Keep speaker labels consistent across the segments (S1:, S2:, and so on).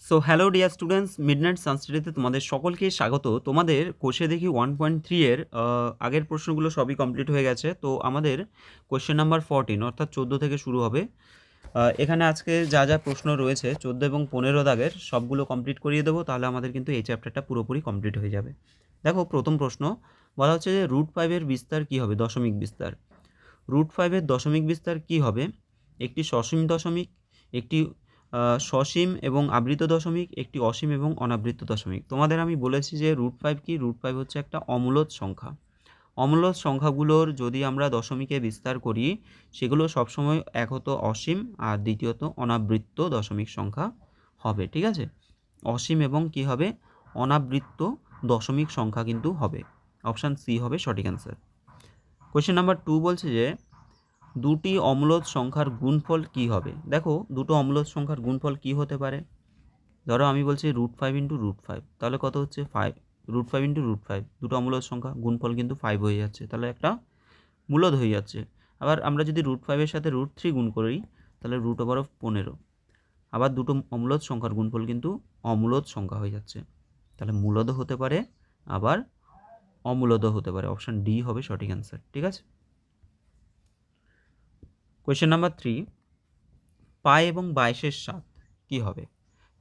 S1: So hello dear students, midnight সানস্টাডিতে তোমাদের সকলকে স্বাগত। তোমাদের কোষে দেখি 1.3 এর আগের প্রশ্নগুলো সবই কমপ্লিট হয়ে গেছে। তো আমাদের কোয়েশ্চেন নাম্বার 14 অর্থাৎ 14 থেকে শুরু হবে। এখানে আজকে যা যা প্রশ্ন রয়েছে 14 এবং 15 দাগের সবগুলো কমপ্লিট করিয়ে দেবো, তাহলে আমাদের কিন্তু এই চ্যাপ্টারটা পুরোপুরি কমপ্লিট হয়ে যাবে। দেখো, প্রথম প্রশ্ন বলা হচ্ছে যে √5 বিস্তার কী হবে? দশমিক বিস্তার। √5 দশমিক বিস্তার কী হবে? একটি সসীম দশমিক, একটি সসীম এবং আবৃত দশমিক, একটি অসীম এবং অনাবৃত দশমিক। তোমাদের আমি বলেছি যে √5 কি? √5 হচ্ছে একটা অমূলদ সংখ্যা। অমূলদ সংখ্যাগুলোর যদি আমরা দশমিকে বিস্তার করি, সেগুলো সবসময় এক হতো অসীম আর দ্বিতীয়ত অনাবৃত্ত দশমিক সংখ্যা হবে। ঠিক আছে? অসীম এবং কি হবে? অনাবৃত্ত দশমিক সংখ্যা কিন্তু হবে। অপশান সি হবে সঠিক অ্যান্সার। কোয়েশ্চেন নাম্বার 2 বলছে যে দুটি অম্লদ সংখ্যার গুণফল কী হবে? দেখো, দুটো অম্লদ সংখ্যার গুণফল কী হতে পারে? ধরো আমি বলছি √5 ইন্টু √5, তাহলে কত হচ্ছে? 5। √5 ইন্টু √5, দুটো অম্লদ সংখ্যা, গুণফল কিন্তু 5 হয়ে যাচ্ছে, তাহলে একটা মূলদ হয়ে যাচ্ছে। আবার আমরা যদি √5 সাথে √3 গুণ করি, তাহলে √15। আবার দুটো অম্লদ সংখ্যার গুণফল কিন্তু অমূলদ সংখ্যা হয়ে যাচ্ছে, তাহলে মূলদও হতে পারে আবার অমূলদও হতে পারে। অপশান ডি হবে সঠিক অ্যান্সার। ঠিক আছে? কোয়েশ্চেন নাম্বার 3, পাই এবং 22/7 কী হবে?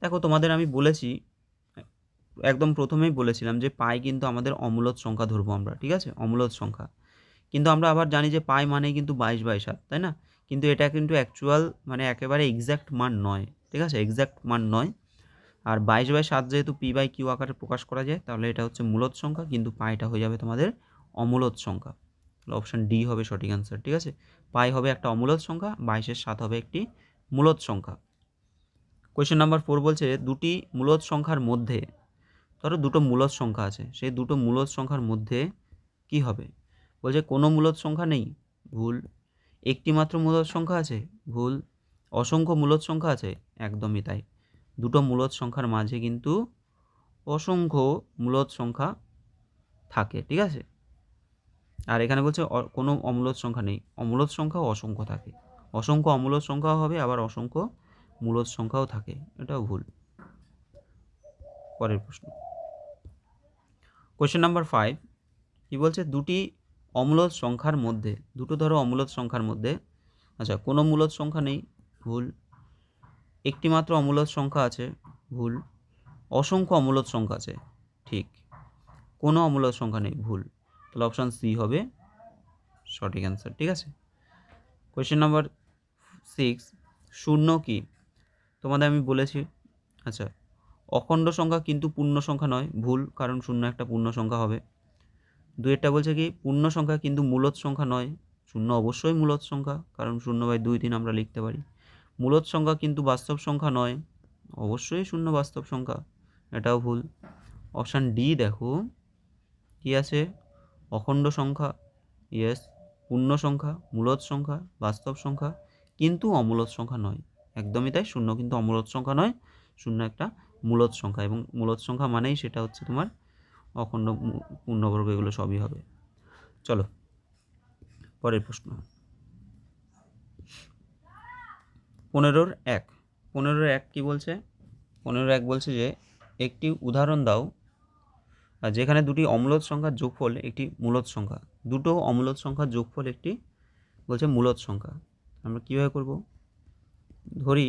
S1: দেখো, তোমাদের আমি বলেছি, একদম প্রথমেই বলেছিলাম যে পাই কিন্তু আমাদের অমূলদ সংখ্যা ধরবো আমরা। ঠিক আছে? অমূলদ সংখ্যা। কিন্তু আমরা আবার জানি যে পাই মানেই কিন্তু 22/7, তাই না? কিন্তু এটা কিন্তু অ্যাকচুয়াল মানে একেবারে এক্স্যাক্ট মান নয়। ঠিক আছে? এক্স্যাক্ট মান নয়। আর 22/7 যেহেতু p/q আকারে প্রকাশ করা যায়, তাহলে এটা হচ্ছে মূলদ সংখ্যা, কিন্তু পাইটা হয়ে যাবে তোমাদের অমূলদ সংখ্যা। তাহলে অপশান ডি হবে সঠিক অ্যান্সার। ঠিক আছে? পাই হবে একটা অমূলদ সংখ্যা, 22/7 হবে একটি মূলদ সংখ্যা। কোয়েশ্চেন নাম্বার 4 বলছে দুটি মূলদ সংখ্যার মধ্যে, ধরো দুটো মূলদ সংখ্যা আছে, সেই দুটো মূলদ সংখ্যার মধ্যে কি হবে? বলছে কোনো মূলদ সংখ্যা নেই, ভুল। একটি মাত্র মূলদ সংখ্যা আছে, ভুল। অসংখ্য মূলদ সংখ্যা আছে, একদমই তাই। দুটো মূলদ সংখ্যার মাঝে কিন্তু অসংখ্য মূলদ সংখ্যা থাকে। ঠিক আছে? আর এখানে বলছে কোনো অমূলদ সংখ্যা নেই, অমূলদ সংখ্যাও অসংখ্য থাকে। অসংখ্য অমূলদ সংখ্যাও হবে, আবার অসংখ্য মূলদ সংখ্যাও থাকে, এটাও ভুল। পরের প্রশ্ন, কোয়েশ্চেন নাম্বার 5 কি বলছে? দুটি অমূলদ সংখ্যার মধ্যে, দুটো ধরো অমূলদ সংখ্যার মধ্যে, আচ্ছা, কোনো মূলদ সংখ্যা নেই, ভুল। একটি মাত্র অমূলদ সংখ্যা আছে, ভুল। অসংখ্য অমূলদ সংখ্যা আছে, ঠিক। কোনো অমূলদ সংখ্যা নেই, ভুল। তাহলে অপশান সি হবে সঠিক অ্যান্সার। ঠিক আছে? কোয়েশ্চেন নাম্বার 6, শূন্য কি? তোমাদের আমি বলেছি, আচ্ছা, অখণ্ড সংখ্যা কিন্তু পূর্ণ সংখ্যা নয়, ভুল, কারণ শূন্য একটা পূর্ণ সংখ্যা হবে। দুইটা বলছে কি পূর্ণ সংখ্যা কিন্তু মূলদ সংখ্যা নয়, শূন্য অবশ্যই মূলদ সংখ্যা, কারণ 0/2 আমরা লিখতে পারি। মূলদ সংখ্যা কিন্তু বাস্তব সংখ্যা নয়, অবশ্যই শূন্য বাস্তব সংখ্যা, এটাও ভুল। অপশান ডি দেখো কি আছে? অখণ্ড সংখ্যা, ইয়েস। পূর্ণ সংখ্যা, মূলদ সংখ্যা, বাস্তব সংখ্যা, কিন্তু অমূলদ সংখ্যা নয়, একদমই তাই। শূন্য কিন্তু অমূলদ সংখ্যা নয়, শূন্য একটা মূলদ সংখ্যা, এবং মূলদ সংখ্যা মানেই সেটা হচ্ছে তোমার অখণ্ড, পূর্ণবর্গ, এগুলো সবই হবে। চলো পরের প্রশ্ন, 15/1। 15/1 কি বলছে? 15/1 বলছে যে একটি উদাহরণ দাও যেখানে দুটি অমূলদ সংখ্যার যোগফল একটি মূলদ সংখ্যা। দুটো অমূলদ সংখ্যার যোগফল একটি বলছে মূলদ সংখ্যা। আমরা কীভাবে করব? ধরি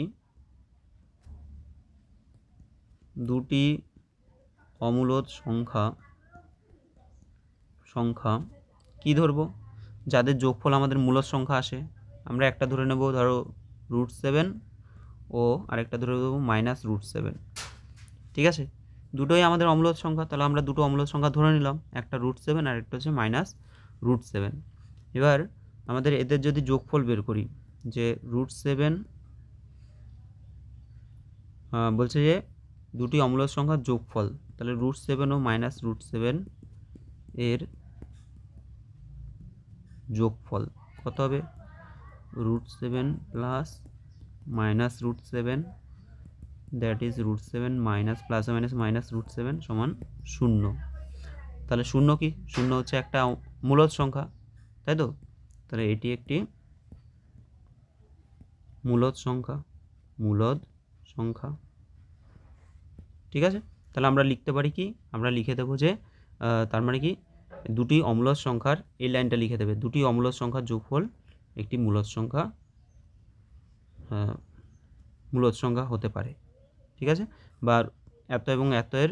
S1: দুটি অমূলদ সংখ্যা কি ধরব? যাদের যোগফল আমাদের মূলদ সংখ্যা আসে। আমরা একটা ধরে নেব, ধরো √7, ও আরেকটা ধরে দেবো -√7। ঠিক আছে? দুটোই আমাদের অমূলদ সংখ্যা, তাহলে আমরা দুটো অমূলদ সংখ্যা ধরে নিলাম, একটা √7 আর একটা হচ্ছে -√7। এবার আমাদের এদের যদি যোগফল বের করি, যে √7 বলছে যে দুটি অমূলদ সংখ্যার যোগফল, তাহলে √7 ও -√7 এর যোগফল কত হবে? √7 plus -√7, that is √7 minus plus minus √7 সমান 0। তাহলে শূন্য কি? শূন্য হচ্ছে একটা মূলদ সংখ্যা, তাই তো? তাহলে এটি একটি মূলদ সংখ্যা, মূলদ সংখ্যা। ঠিক আছে, তাহলে আমরা লিখতে পারি কি, আমরা লিখে দেবো যে তার মানে কি দুটি অম্লজ সংখ্যার, এই লাইনটা লিখে দেবে, দুটি অম্লজ সংখ্যার যোগফল একটি মূলদ সংখ্যা হতে পারে। ঠিক আছে, বা এত এবং এত এর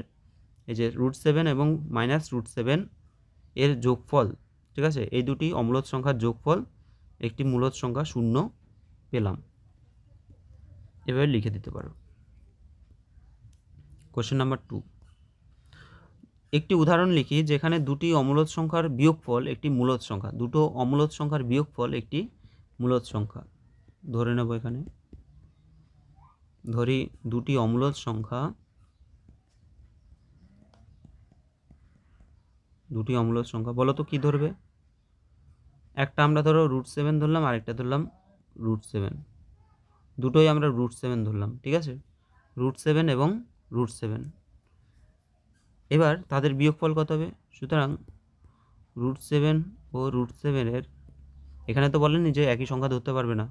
S1: এই যে √7 এবং -√7 এর যোগফল, ঠিক আছে, এই দুটি অম্লজ সংখ্যার যোগফল একটি মূলদ সংখ্যা 0 পেলাম, এভাবে লিখে দিতে পারো। কোশ্চেন নাম্বার 2, একটি উদাহরণ লিখি যেখানে দুটি অম্লজ সংখ্যার বিয়োগফল একটি মূলদ সংখ্যা, দুটো অম্লজ সংখ্যার বিয়োগফল একটি মূলদ সংখ্যা। ধরে নেব, এখানে ধরি দুটি অম্লজ সংখ্যা, দুটি অম্লজ সংখ্যা, বলো তো কি ধরবে? একটা আমরা ধরো √7 ধরলাম, আরেকটা ধরলাম √7, দুটোই আমরা √7 ধরলাম, ঠিক আছে, √7 এবং √7। এবার তাদের বিয়োগফল কত হবে? সুতরাং √7 ও √7 এর, এখানে তো বলেনি যে একই সংখ্যা ধরতে পারবে না,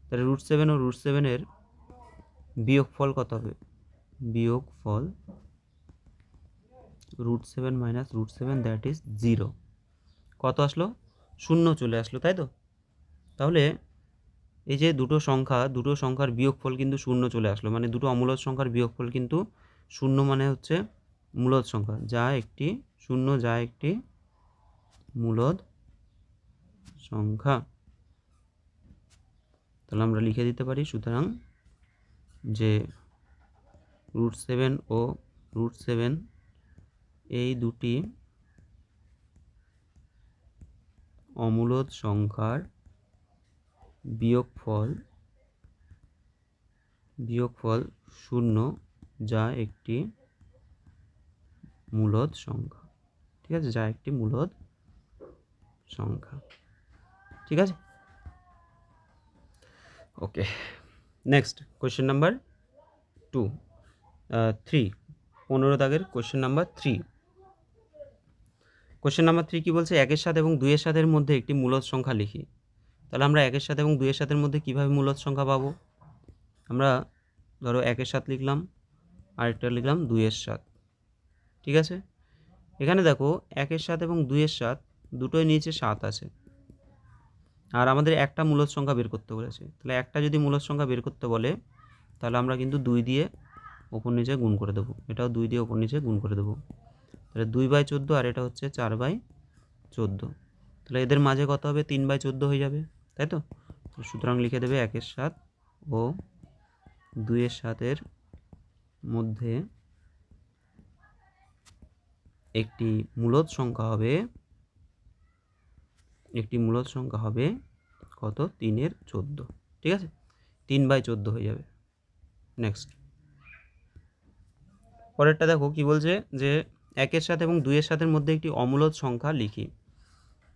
S1: তাহলে √7 ও √7 এর বিয়োগফল কত হবে? বিয়োগফল √7 - √7, দ্যাট ইজ 0। কত আসলো? 0 চলে আসলো, তাই তো? তাহলে এই যে দুটো সংখ্যার বিয়োগফল কিন্তু 0 চলে আসলো, মানে দুটো অমূলদ সংখ্যার বিয়োগফল কিন্তু 0, মানে হচ্ছে মূলদ সংখ্যা, যা একটি 0, যা একটি মূলদ সংখ্যা। তাহলে আমরা লিখে দিতে পারি, সুতরাং যে √7 ও √7 এই দুটি অমূলদ সংখ্যার বিয়োগফল 0, যা একটি মূলদ সংখ্যা। ঠিক আছে, যা একটি মূলদ সংখ্যা। ঠিক আছে, ওকে। নেক্সট কোয়েশ্চেন নাম্বার 3, 15 দাগের কোয়েশ্চেন নাম্বার 3। কোয়েশ্চেন নাম্বার 3 কি বলছে? 1 এর সাথে এবং 2 এর সাথের মধ্যে একটি মূলদ সংখ্যা লিখি। তাহলে আমরা 1 এর সাথে এবং 2 এর সাথের মধ্যে কীভাবে মূলদ সংখ্যা পাবো? আমরা ধরো 1 এর সাথে লিখলাম, আরেকটা লিখলাম 2 এর সাথে। ঠিক আছে, এখানে দেখো 1 এর সাথে এবং 2 এর সাথে দুটোই নিচে 7 আছে, আর আমাদের একটা মূলদ সংখ্যা বের করতে বলেছে। তাহলে একটা যদি মূলদ সংখ্যা বের করতে বলে, তাহলে আমরা কিন্তু 2 দিয়ে ওপর নিচে গুণ করে দেবো, এটাও 2 দিয়ে ওপর নিচে গুণ করে দেবো। তাহলে 2/14, আর এটা হচ্ছে 4/14। তাহলে এদের মাঝে কত হবে? 3/14 হয়ে যাবে, তাই তো? সুতরাং লিখে দেবে 1 এর সাথে ও 2 এর সাথের মধ্যে একটি মূলদ সংখ্যা হবে কত? 3/14। ঠিক আছে, 3/14 হয়ে যাবে। নেক্সট, পরেরটা দেখো কি বলছে, যে 1 এর সাথে এবং 2 এর সাথের মধ্যে একটি অমূলদ সংখ্যা লিখি।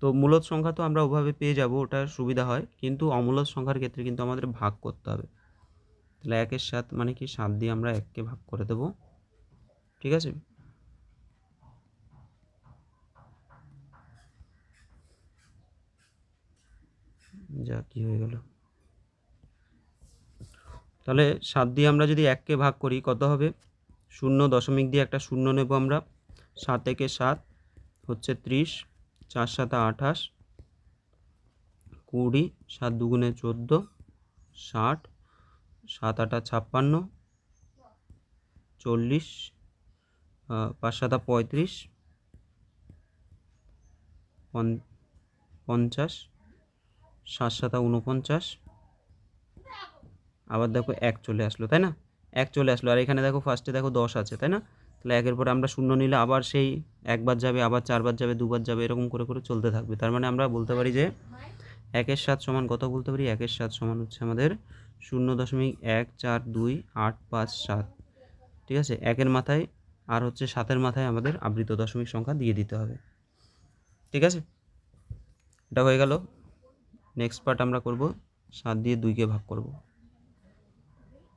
S1: তো মূলদ সংখ্যা তো আমরা ওভাবে পেয়ে যাব, ওটা সুবিধা হয়, কিন্তু অমূলদ সংখ্যার ক্ষেত্রে কিন্তু আমাদের ভাগ করতে হবে। তাহলে 1 এর সাথে মানে কি 7 দিয়ে আমরা 1কে ভাগ করে দেব। ঠিক আছে, যা কি হয়ে গেল, তাহলে 7 দিয়ে আমরা যদি 1কে ভাগ করি কত হবে? 0 দশমিক দিয়ে একটা 0 নেব আমরা। 7 একে 7 হচ্ছে 30, 4 7 28, 20, 7 2 14, 60, 7 8 56, 40, 5 7 35, 50, 7 7 49, আবার দেখো 1 চলে আসলো, তাই না? 1 চলে আসলো, আর এখানে দেখো ফার্স্টে দেখো 10 আছে, তাই না? তাহলে 1-এর পরে আমরা 0 নিলে আবার সেই 1 বার যাবে, আবার 4 বার যাবে, 2 বার যাবে, এরকম করে করে চলতে থাকবে। তার মানে আমরা বলতে পারি যে 1 এর সাথে সমান কত বলতে পারি? 1 এর সাথে সমান হচ্ছে আমাদের 0.142857। ঠিক আছে, 1-এর মাথায় আর হচ্ছে 7-এর মাথায় আমাদের আবৃত দশমিক সংখ্যা দিয়ে দিতে হবে। ঠিক আছে, এটা হয়ে গেল। নেক্সট পার্ট আমরা করব 7 দিয়ে 2কে ভাগ করব।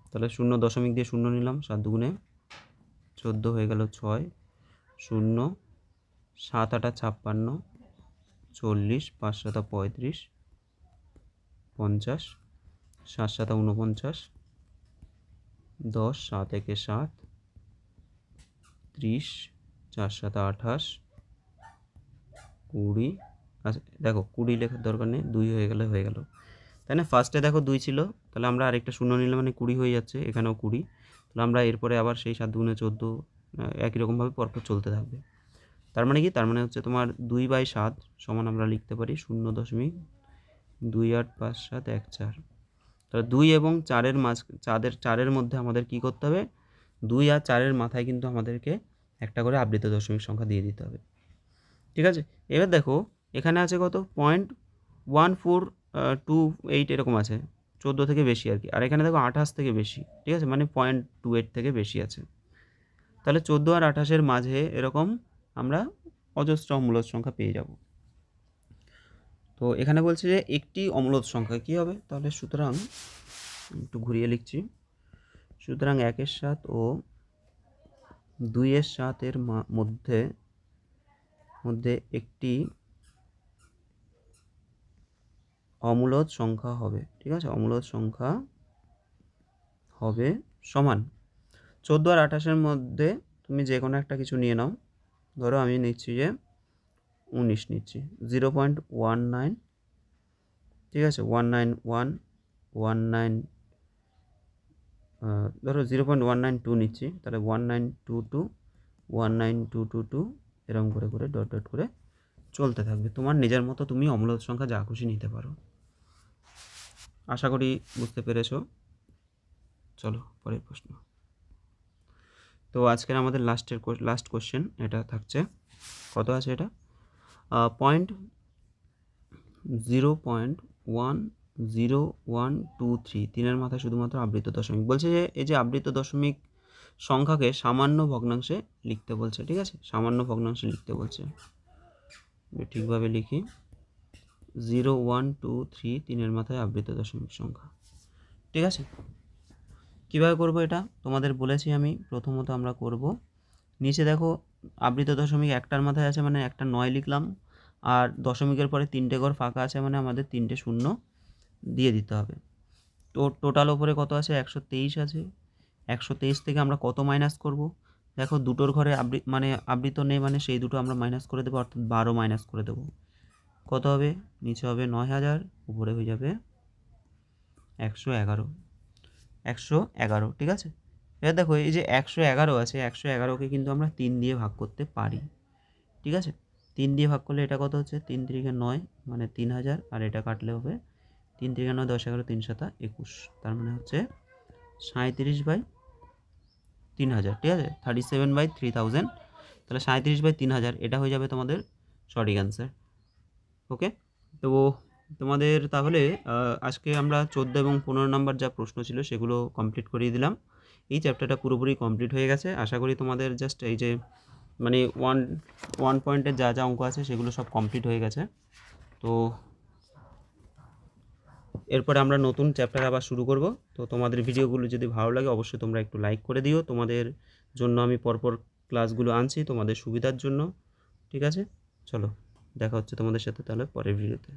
S1: তাহলে 0 দশমিক দিয়ে 0 নিলাম, 7 2 14 হয়ে গেল 6, 0, 7 8 56, 40, 5 7 35, 50, 7 7 49, 10, 7 1 7, 30, 4 7 28, 20। আচ্ছা দেখো 20 লেখার দরকার নেই, 2 হয়ে গেল, তাই না? ফার্স্টে দেখো 2 ছিল, তাহলে আমরা আরেকটা শূন্য নিলে মানে 20 হয়ে যাচ্ছে, এখানেও 20। তাহলে আমরা এরপরে আবার সেই 7 দুগুণে 14, একই রকমভাবে পরপর চলতে থাকবে। তার মানে কি? তার মানে হচ্ছে তোমার 2/7 সমান আমরা লিখতে পারি 0.285714। তাহলে 2 এবং 4-এর মাঝ, 4-এর মধ্যে আমাদের কি করতে হবে? 2 আর 4-এর মাথায় কিন্তু আমাদেরকে একটা করে আবৃত দশমিক সংখ্যা দিয়ে দিতে হবে। ঠিক আছে? এবার দেখো এখানে আছে কত? 0.1428 এরকম আছে, 14 থেকে বেশি আর কি। আর এখানে দেখো 28 থেকে বেশি, ঠিক আছে? মানে 0.28 থেকে বেশি আছে। তাহলে 14 আর 28-এর মাঝে এরকম আমরা অজস্র অমূলদ সংখ্যা পেয়ে যাব। তো এখানে বলছে যে একটি অমূলদ সংখ্যা কী হবে? তাহলে সুতরাং একটু ঘুরিয়ে লিখছি। সুতরাং 1-এর 7 ও 2-এর 7-এর মধ্যে একটি অমূলদ সংখ্যা হবে। ঠিক আছে? অমূলদ সংখ্যা হবে সমান 14 আর 28-এর মধ্যে তুমি যে কোনো একটা কিছু নিয়ে নাও। ধরো আমি নিচ্ছি যে 19 নিচ্ছি, 0.19, ঠিক আছে? 19119, ধরো 0.192 নিচ্ছি, তাহলে 1922, 19222 এরকম করে করে ডট ডট করে চলতে থাকবে। তোমার নিজের মতো তুমি অমূলদ সংখ্যা যা খুশি নিতে পারো। আশা করি বুঝতে পেরেছো। চলো পরের প্রশ্ন। তো আজকের আমাদের লাস্ট কোশ্চেন এটা থাকছে, কত আছে এটা? 0.10123, 3-এর মাথায় শুধুমাত্র আবৃত দশমিক। বলছে যে এই যে আবৃত দশমিক সংখ্যাকে সামান্য ভগ্নাংশে লিখতে বলছে। ঠিক আছে? সামান্য ভগ্নাংশে লিখতে বলছে। ঠিকভাবে লিখি, 0123, 3-এর মাথায় আবৃত দশমিক সংখ্যা। ঠিক আছে? কীভাবে করব এটা তোমাদের বলেছি আমি। প্রথমত আমরা করব, নিচে দেখো আবৃত দশমিক একটার মাথায় আছে মানে একটা 9 লিখলাম, আর দশমিকের পরে 3টে ঘর ফাঁকা আছে মানে আমাদের 3টে শূন্য দিয়ে দিতে হবে। তো টোটাল ওপরে কত আছে? 123 আছে। 123 থেকে আমরা কত মাইনাস করব? দেখো দুটোর ঘরে আবৃত নেই মানে সেই দুটো আমরা মাইনাস করে দেবো, অর্থাৎ 12 মাইনাস করে দেবো। কত হবে? নিচে হবে 9000, উপরে হয়ে যাবে 111। 111, ঠিক আছে? এবার দেখো এই যে 111 আছে, 111কে কিন্তু আমরা 3 দিয়ে ভাগ করতে পারি। ঠিক আছে? 3 দিয়ে ভাগ করলে এটা কত হচ্ছে? 3 3 9 মানে 3000, আর এটা কাটলে হবে 3 3 9 10 11 3 7 21, তার মানে হচ্ছে 37/3000। ঠিক আছে? 37/3000, তাহলে 37/3000 এটা হয়ে যাবে তোমাদের সঠিক অ্যান্সার। ওকে? তো তোমাদের তাহলে আজকে আমরা 14 এবং 15 নম্বর যা প্রশ্ন ছিল সেগুলো কমপ্লিট করিয়ে দিলাম। এই চ্যাপ্টারটা পুরোপুরি কমপ্লিট হয়ে গেছে। আশা করি তোমাদের জাস্ট এই যে মানে ওয়ান পয়েন্টের যা যা অঙ্ক আছে সেগুলো সব কমপ্লিট হয়ে গেছে। তো এরপরে আমরা নতুন চ্যাপ্টার আবার শুরু করব। তো তোমাদের ভিডিওগুলো যদি ভালো লাগে অবশ্যই তোমরা একটু লাইক করে দিও। তোমাদের জন্য আমি পরপর ক্লাসগুলো আনছি তোমাদের সুবিধার জন্য। ঠিক আছে? চলো দেখা হচ্ছে তোমাদের সাথে তাহলে পরের ভিডিওতে।